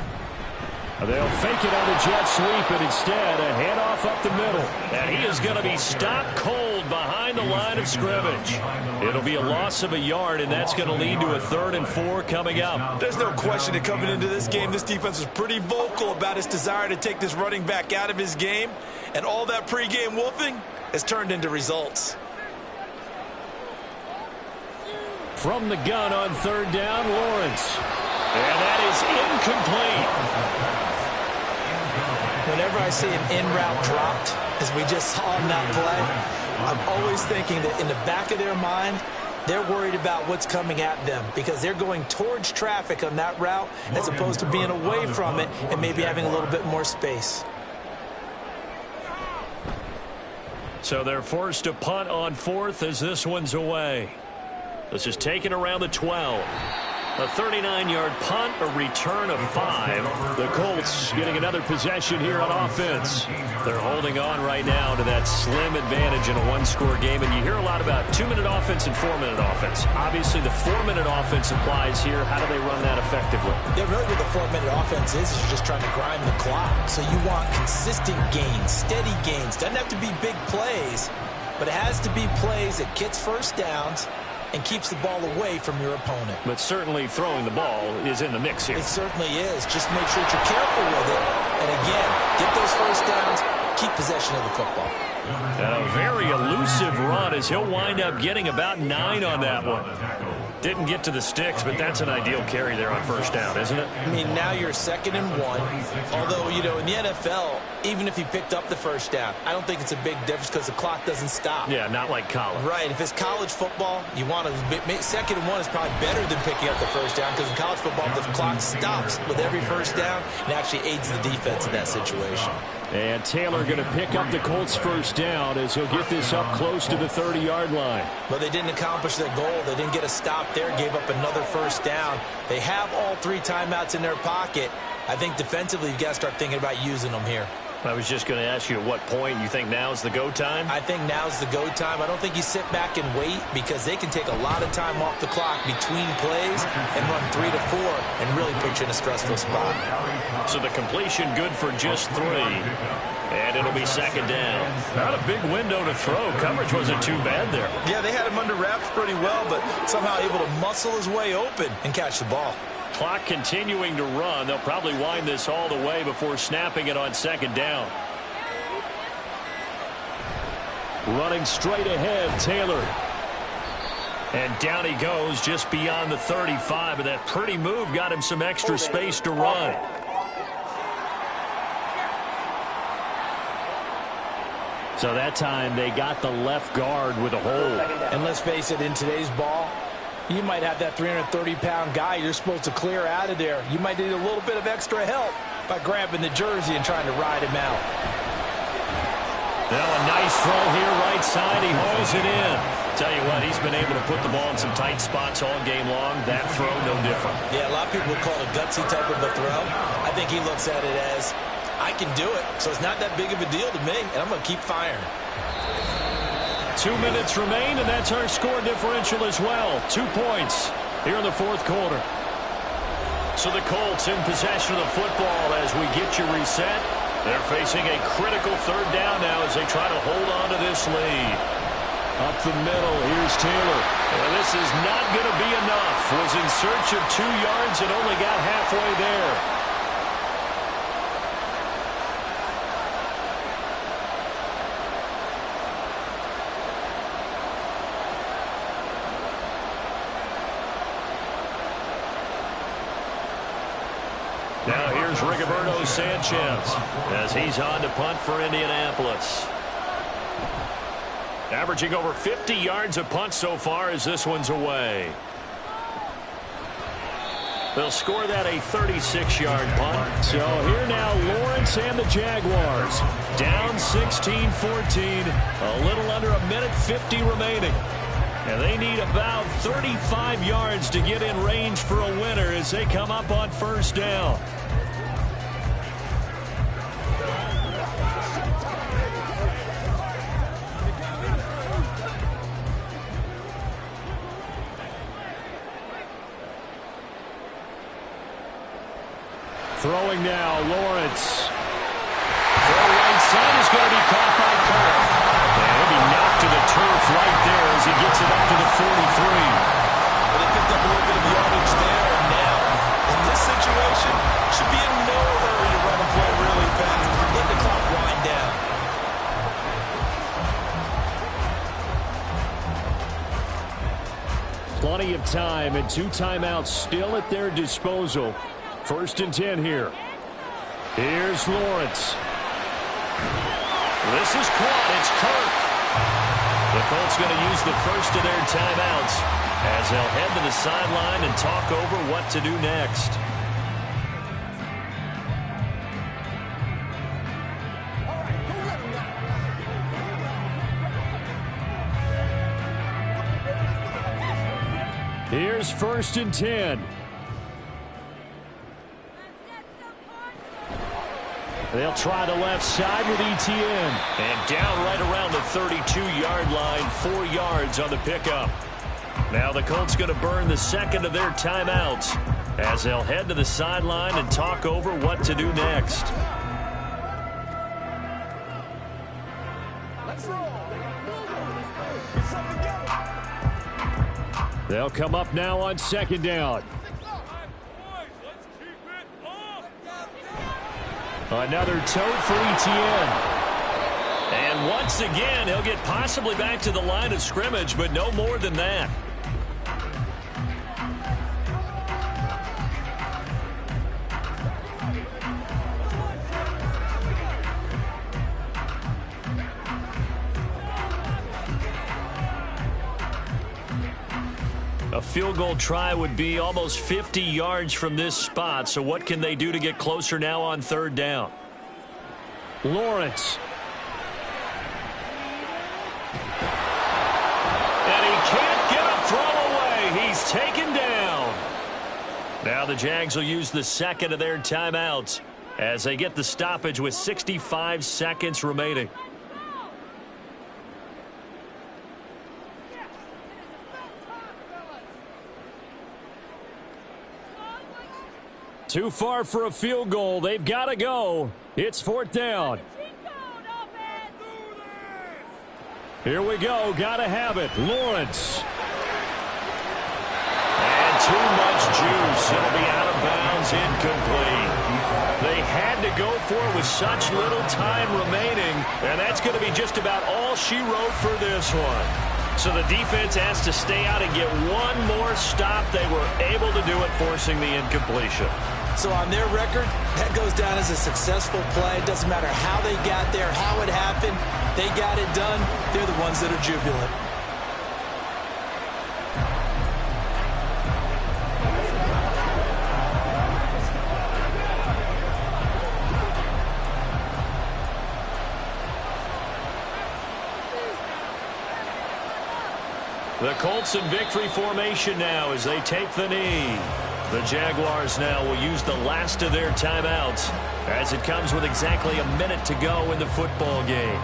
They'll fake it on the jet sweep, and instead a handoff up the middle. And he is going to be stopped cold behind the line of scrimmage. It'll be a loss of a yard, and that's going to lead to a 3rd and 4 coming up. There's no question that coming into this game, this defense was pretty vocal about its desire to take this running back out of his game. And all that pregame wolfing has turned into results. From the gun on 3rd down, Lawrence. And that is incomplete. Whenever I see an in-route dropped, as we just saw in that play, I'm always thinking that in the back of their mind, they're worried about what's coming at them because they're going towards traffic on that route as opposed to being away from it and maybe having a little bit more space. So they're forced to punt on 4th as this one's away. This is taken around the 12. A 39-yard punt, a return of 5. The Colts getting another possession here on offense. They're holding on right now to that slim advantage in a 1-score game. And you hear a lot about 2-minute offense and 4-minute offense. Obviously, the 4-minute offense applies here. How do they run that effectively? Yeah, really what the 4-minute offense is you're just trying to grind the clock. So you want consistent gains, steady gains. Doesn't have to be big plays, but it has to be plays that gets 1st downs and keeps the ball away from your opponent. But certainly throwing the ball is in the mix here. It certainly is. Just make sure that you're careful with it. And again, get those 1st downs, keep possession of the football. And a very elusive run as he'll wind up getting about 9 on that one. Didn't get to the sticks, but that's an ideal carry there on 1st down, isn't it? I mean, now you're 2nd and 1. Although, you know, in the NFL, even if he picked up the first down. I don't think it's a big difference because the clock doesn't stop. Yeah, not like college. Right. If it's college football, you want to 2nd and 1 is probably better than picking up the first down because in college football, the clock stops with every first down and actually aids the defense in that situation. And Taylor going to pick up the Colts first down as he'll get this up close to the 30-yard line. But they didn't accomplish their goal. They didn't get a stop there, gave up another first down. They have all 3 timeouts in their pocket. I think defensively, you've got to start thinking about using them here. I was just going to ask you at what point you think now is the go time? I think now's the go time. I don't think you sit back and wait because they can take a lot of time off the clock between plays and run 3 to 4 and really put you in a stressful spot. So the completion good for just 3. And it'll be 2nd down. Not a big window to throw. Coverage wasn't too bad there. Yeah, they had him under wraps pretty well, but somehow able to muscle his way open and catch the ball. Clock continuing to run. They'll probably wind this all the way before snapping it on 2nd down. Running straight ahead, Taylor. And down he goes just beyond the 35. But that pretty move got him some extra space to run. So that time they got the left guard with a hold. And let's face it, in today's ball, you might have that 330-pound guy you're supposed to clear out of there. You might need a little bit of extra help by grabbing the jersey and trying to ride him out. Now a nice throw here, right side. He hauls it in. Tell you what, he's been able to put the ball in some tight spots all game long. That throw, no different. Yeah, a lot of people would call it a gutsy type of a throw. I think he looks at it as, I can do it, so it's not that big of a deal to me, and I'm going to keep firing. 2 minutes remain, and that's our score differential as well. 2 points here in the 4th quarter. So the Colts in possession of the football as we get you reset. They're facing a critical 3rd down now as they try to hold on to this lead. Up the middle, here's Taylor. And this is not going to be enough. Was in search of 2 yards and only got halfway there. Now here's Rigoberto Sanchez as he's on to punt for Indianapolis. Averaging over 50 yards a punt so far as this one's away. They'll score that a 36-yard punt. So here now Lawrence and the Jaguars. Down 16-14. A little under a minute 50 remaining. And they need about 35 yards to get in range for a winner as they come up on 1st down. Throwing now, Lawrence. Throw right side is going to be caught by Kirk. And he'll be knocked to the turf right there as he gets it up to the 43. But they picked up a little bit of yardage there, and now, in this situation, should be in no hurry to run a play really fast. Let the clock wind down. Plenty of time and 2 timeouts still at their disposal. 1st and 10 here. Here's Lawrence. This is caught. It's Kirk. The Colts going to use the first of their timeouts as they'll head to the sideline and talk over what to do next. Here's 1st and 10. They'll try the left side with Etienne. And down right around the 32-yard line, 4 yards on the pickup. Now the Colts going to burn the 2nd of their timeouts as they'll head to the sideline and talk over what to do next. They'll come up now on 2nd down. Another tote for Etienne. And once again, he'll get possibly back to the line of scrimmage, but no more than that. A field goal try would be almost 50 yards from this spot. So what can they do to get closer now on third down? Lawrence. And he can't get a throw away. He's taken down. Now the Jags will use the second of their timeouts as they get the stoppage with 65 seconds remaining. Too far for a field goal. They've got to go. It's fourth down. Here we go. Got to have it. Lawrence. And too much juice. It'll be out of bounds, incomplete. They had to go for it with such little time remaining, and that's going to be just about all she wrote for this one. So the defense has to stay out and get one more stop. They were able to do it, forcing the incompletion. So on their record, that goes down as a successful play. It doesn't matter how they got there, how it happened. They got it done. They're the ones that are jubilant. The Colts in victory formation now as they take the knee. The Jaguars now will use the last of their timeouts as it comes with exactly a minute to go in the football game.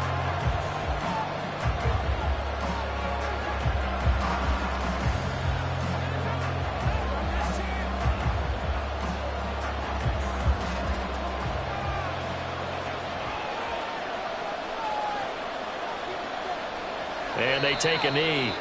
And they take a knee.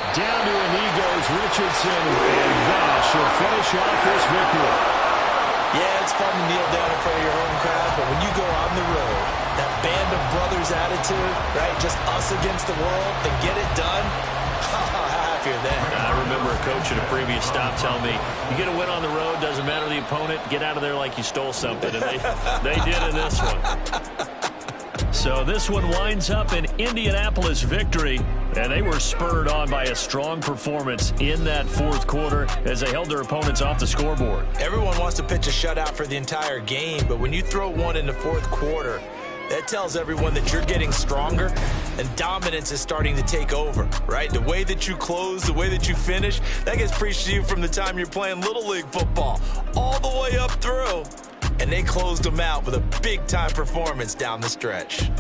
Down to a knee goes Richardson, and that should finish off this victory. Yeah, it's fun to kneel down in front of your home crowd, but when you go on the road, that band of brothers attitude, right, just us against the world, and get it done, how happy are they? I remember a coach at a previous stop telling me, you get a win on the road, doesn't matter the opponent, get out of there like you stole something, and they did in this one. So this one winds up in Indianapolis victory, and they were spurred on by a strong performance in that fourth quarter as they held their opponents off the scoreboard. Everyone wants to pitch a shutout for the entire game, but when you throw one in the fourth quarter, that tells everyone that you're getting stronger and dominance is starting to take over, right? The way that you close, the way that you finish, that gets preached to you from the time you're playing Little League football all the way up through. And they closed them out with a big-time performance down the stretch.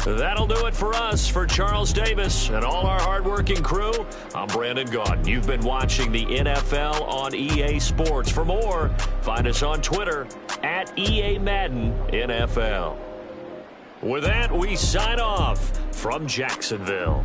That'll do it for us. For Charles Davis and all our hardworking crew, I'm Brandon Gaudin. You've been watching the NFL on EA Sports. For more, find us on Twitter at EA Madden NFL. With that, we sign off from Jacksonville.